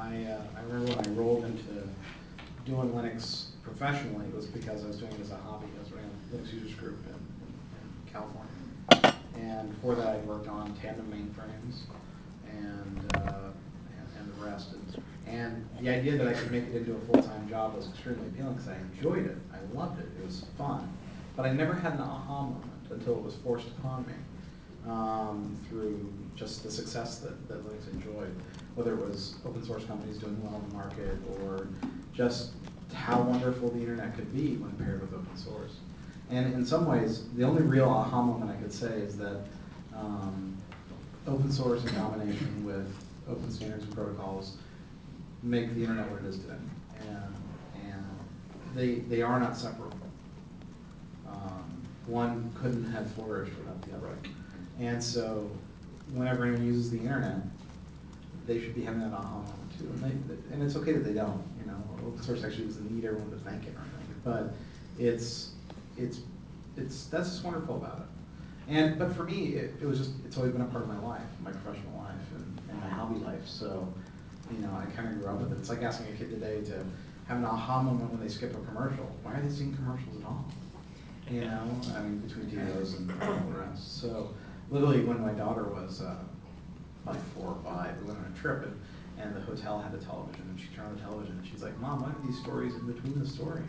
I remember when I rolled into doing Linux professionally, it was because I was doing it as a hobby. I was running a Linux users group in California. And before that, I worked on tandem mainframes and the rest. And the idea that I could make it into a full-time job was extremely appealing because I enjoyed it. I loved it. It was fun. But I never had an aha moment until it was forced upon me through just the success that Linux enjoyed, whether it was open source companies doing well in the market or just how wonderful the internet could be when paired with open source. And in some ways, the only real aha moment I could say is that open source in combination with open standards and protocols make the internet what it is today. And they are not separable. One couldn't have flourished without the other. And so whenever anyone uses the internet, they should be having that aha moment too. And it's okay that they don't. You know, open source actually doesn't need everyone to thank it or anything. But that's just wonderful about it. But for me, it's always been a part of my life, my professional life and my hobby life. So, you know, I kind of grew up with it. It's like asking a kid today to have an aha moment when they skip a commercial. Why are they seeing commercials at all? You know, I mean, between TVs and all the rest. So, literally, when my daughter was like 4 or 5, we went on a trip and the hotel had a television, and she turned on the television and she's like, "Mom, what are these stories in between the stories?"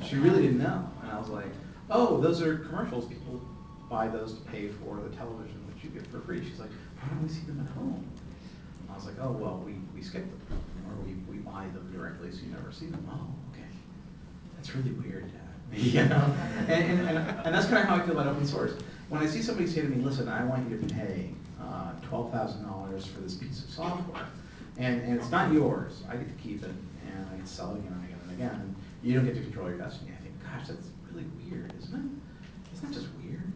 She really didn't know, and I was like, "Oh, those are commercials. People buy those to pay for the television that you get for free." She's like, "Why don't we see them at home?" I was like, "Oh, well, we skip them, or we buy them directly so you never see them." "Oh, okay. That's really weird, Dad." You know, and that's kind of how I feel about open source. When I see somebody say to me, "Listen, I want you to pay $12,000 for this piece of software, and it's not yours. I get to keep it, and I get to sell it again and again and again, and you don't get to control your destiny." I think, gosh, that's really weird, isn't it? Isn't that just weird?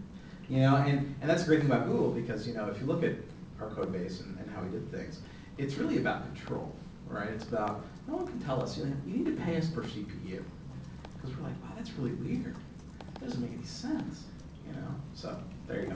You know, and that's the great thing about Google, because, you know, if you look at our code base and how we did things, it's really about control, right? It's about, no one can tell us, you need to pay us per CPU. Because we're like, wow, that's really weird. That doesn't make any sense, you know? So, there you go.